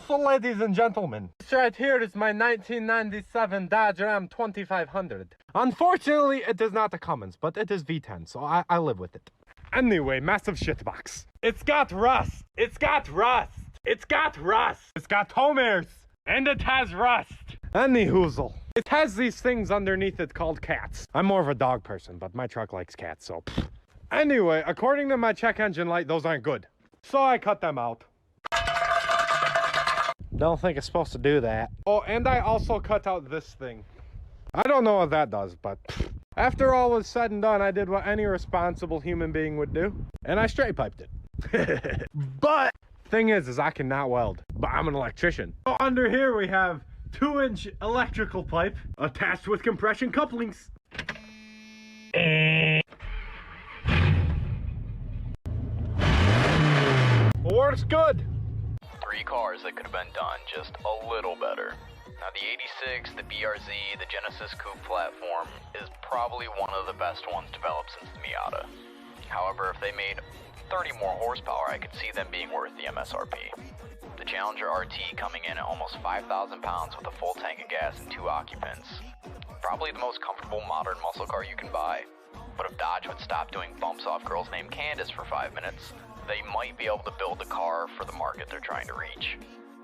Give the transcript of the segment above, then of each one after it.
So ladies and gentlemen, this right here is my 1997 Dodge Ram 2500. Unfortunately, it is not a Cummins, but it is V10, so I live with it. Anyway, massive shitbox. It's got rust. It's got rust. It's got rust. It's got tomers. And it has rust. Any hoozle. It has these things underneath it called cats. I'm more of a dog person, but my truck likes cats, so pfft. Anyway, according to my check engine light, those aren't good. So I cut them out. Don't think it's supposed to do that. Oh, and I also cut out this thing. I don't know what that does, but after all was said and done, I did what any responsible human being would do, and I straight piped it. But thing is I cannot weld, but I'm an electrician. So under here we have 2-inch electrical pipe attached with compression couplings. Works good. 3 cars that could have been done just a little better. Now the 86, the BRZ, the Genesis Coupe platform is probably one of the best ones developed since the Miata. However, if they made 30 more horsepower, I could see them being worth the MSRP. The Challenger RT coming in at almost 5,000 pounds with a full tank of gas and 2 occupants. Probably the most comfortable modern muscle car you can buy. But if Dodge would stop doing bumps off girls named Candace for 5 minutes, they might be able to build a car for the market they're trying to reach.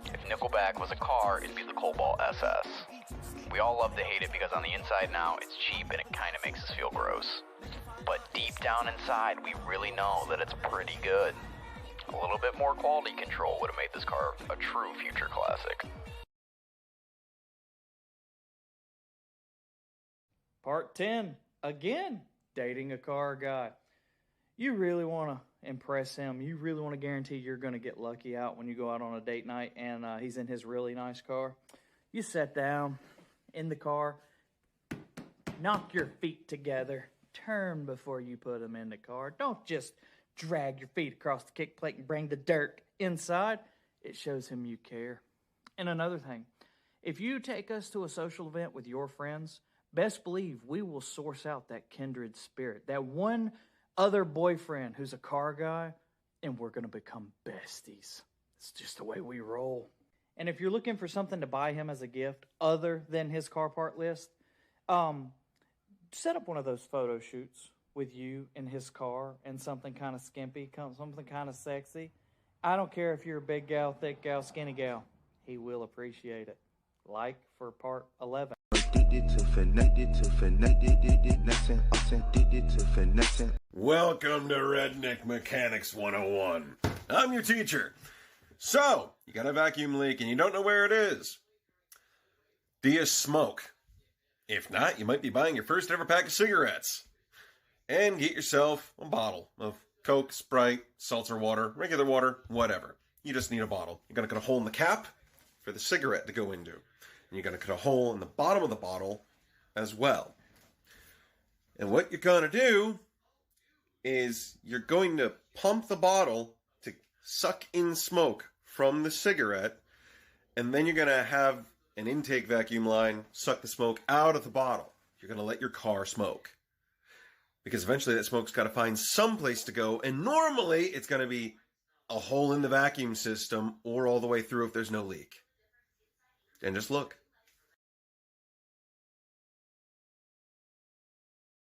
If Nickelback was a car, it'd be the Cobalt SS. We all love to hate it because on the inside now, it's cheap and it kind of makes us feel gross. But deep down inside, we really know that it's pretty good. A little bit more quality control would have made this car a true future classic. Part 10, again, dating a car guy. You really want to impress him. You really want to guarantee you're going to get lucky out when you go out on a date night and he's in his really nice car. You sit down in the car, knock your feet together, turn before you put them in the car. Don't just drag your feet across the kick plate and bring the dirt inside. It shows him you care. And another thing, if you take us to a social event with your friends, best believe we will source out that kindred spirit, that one other boyfriend who's a car guy, and we're going to become besties. It's just the way we roll. And if you're looking for something to buy him as a gift other than his car part list, set up one of those photo shoots with you in his car and something kind of skimpy, something kind of sexy. I don't care if you're a big gal, thick gal, skinny gal. He will appreciate it. Like for part 11. Welcome to Redneck Mechanics 101. I'm your teacher. So, you got a vacuum leak and you don't know where it is. Do you smoke? If not, you might be buying your first ever pack of cigarettes. And get yourself a bottle of Coke, Sprite, seltzer water, regular water, whatever. You just need a bottle. You're going to cut a hole in the cap for the cigarette to go into. And you're going to cut a hole in the bottom of the bottle as well. And what you're going to do is you're going to pump the bottle to suck in smoke from the cigarette, and then you're going to have an intake vacuum line suck the smoke out of the bottle. You're going to let your car smoke. Because eventually that smoke's got to find some place to go, and normally it's going to be a hole in the vacuum system or all the way through if there's no leak. And just look.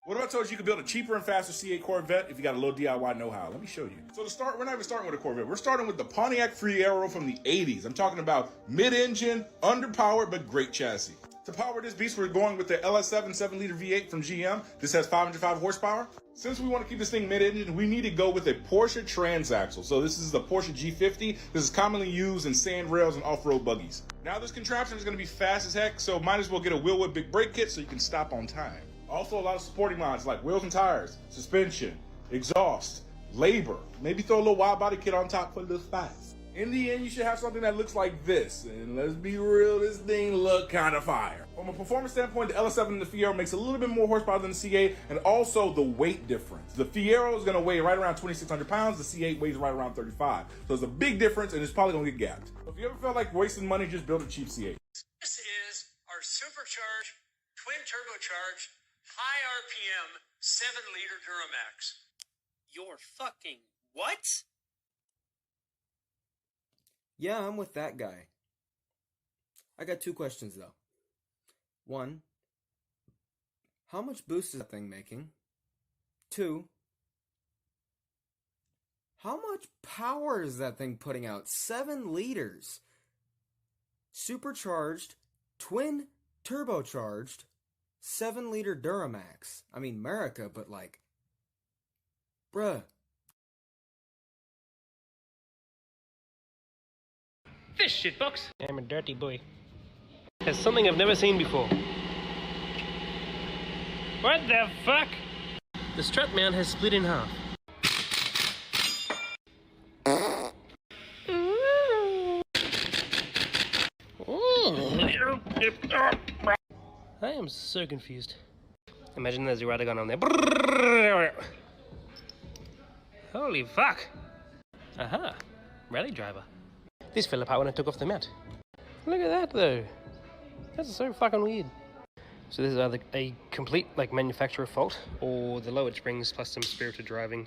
What if I told you could build a cheaper and faster C8 Corvette if you got a little DIY know-how? Let me show you. So to start, we're not even starting with a Corvette. We're starting with the Pontiac Fiero from the 80s. I'm talking about mid-engine, underpowered, but great chassis. To power this beast, we're going with the LS7 7-liter V8 from GM. This has 505 horsepower. Since we want to keep this thing mid-engine, we need to go with a Porsche transaxle. So this is the Porsche G50. This is commonly used in sand rails and off-road buggies. Now this contraption is going to be fast as heck, so might as well get a Wheelwood big brake kit so you can stop on time. Also a lot of supporting mods like wheels and tires, suspension, exhaust, labor. Maybe throw a little wide body kit on top for a little spice. In the end, you should have something that looks like this. And let's be real, this thing look kind of fire. From a performance standpoint, the LS7 and the Fiero makes a little bit more horsepower than the C8, and also the weight difference. The Fiero is going to weigh right around 2,600 pounds. The C8 weighs right around 35. So there's a big difference, and it's probably going to get gapped. So if you ever felt like wasting money, just build a cheap C8. This is our supercharged, twin turbocharged, high RPM, 7-liter Duramax. You're fucking what? Yeah, I'm with that guy. I got two questions though. One, how much boost is that thing making? Two, how much power is that thing putting out? 7 liters. Supercharged, twin turbocharged, 7-liter Duramax. I mean, America, but like, bruh. This shitbox. I'm a dirty boy. Has something I've never seen before. What the fuck? The strut mount has split in half. I am so confused. Imagine there's a rudder gun on there. Holy fuck. Aha. Rally driver. This fell apart when I took off the mount. Look at that though. That's so fucking weird. So this is either a complete like manufacturer fault or the lowered springs plus some spirited driving.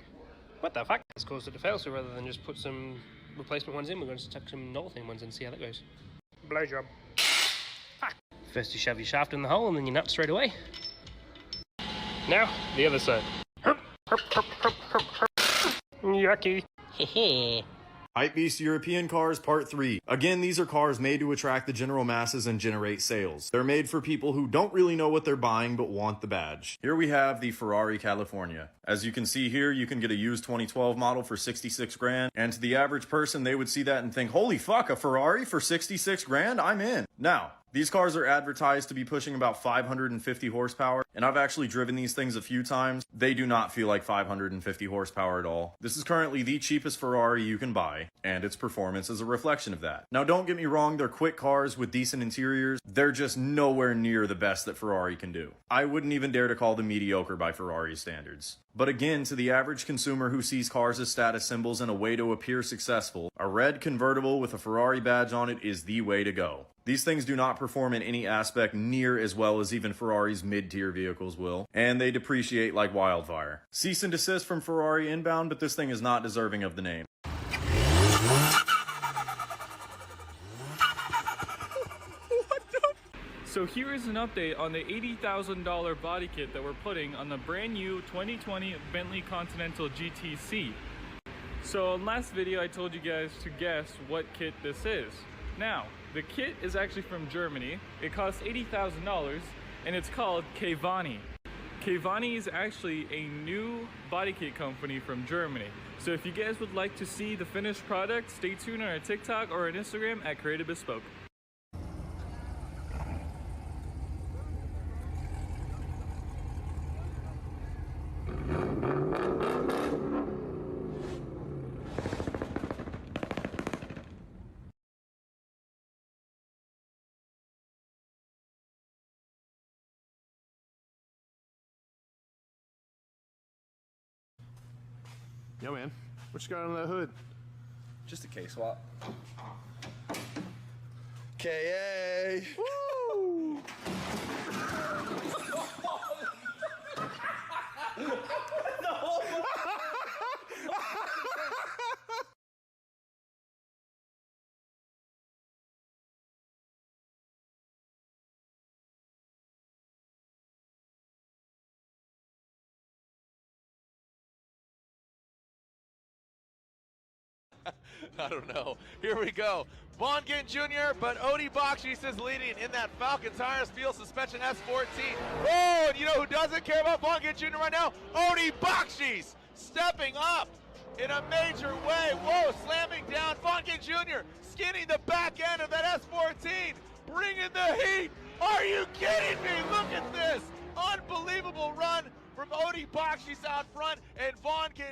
What the fuck? That's caused it to fail, so rather than just put some replacement ones in, we're going to tuck some null thing ones in and see how that goes. Blow job. Fuck. First you shove your shaft in the hole and then you nut straight away. Now, the other side. Yucky. Hehe. Hypebeast European Cars Part 3. Again, these are cars made to attract the general masses and generate sales. They're made for people who don't really know what they're buying but want the badge. Here we have the Ferrari California. As you can see here, you can get a used 2012 model for 66 grand, and to the average person, they would see that and think, holy fuck, a Ferrari for 66 grand? I'm in. Now, these cars are advertised to be pushing about 550 horsepower, and I've actually driven these things a few times. They do not feel like 550 horsepower at all. This is currently the cheapest Ferrari you can buy, and its performance is a reflection of that. Now don't get me wrong, they're quick cars with decent interiors. They're just nowhere near the best that Ferrari can do. I wouldn't even dare to call them mediocre by Ferrari standards. But again, to the average consumer who sees cars as status symbols and a way to appear successful, a red convertible with a Ferrari badge on it is the way to go. These things do not perform in any aspect near as well as even Ferrari's mid-tier vehicles will, and they depreciate like wildfire. Cease and desist from Ferrari inbound, but this thing is not deserving of the name. So here is an update on the $80,000 body kit that we're putting on the brand new 2020 Bentley Continental GTC. So in last video I told you guys to guess what kit this is. Now, the kit is actually from Germany. It costs $80,000 and it's called Kevani. Kevani is actually a new body kit company from Germany. So if you guys would like to see the finished product, stay tuned on our TikTok or on Instagram at Creative Bespoke. Yo, man, what you got on that hood? Just a K-swap. K.A. Woo! I don't know. Here we go. Vaughn Ginn Jr., but Odie Bakshi's is leading in that Falcon Tires Field Suspension S14. Oh, and you know who doesn't care about Vaughn Ginn Jr. right now? Odie Bakshi's stepping up in a major way. Whoa, slamming down Vaughn Ginn Jr., skinning the back end of that S14, bringing the heat. Are you kidding me? Look at this. Unbelievable run from Odie Bakshi's out front, and Vaughn Ginn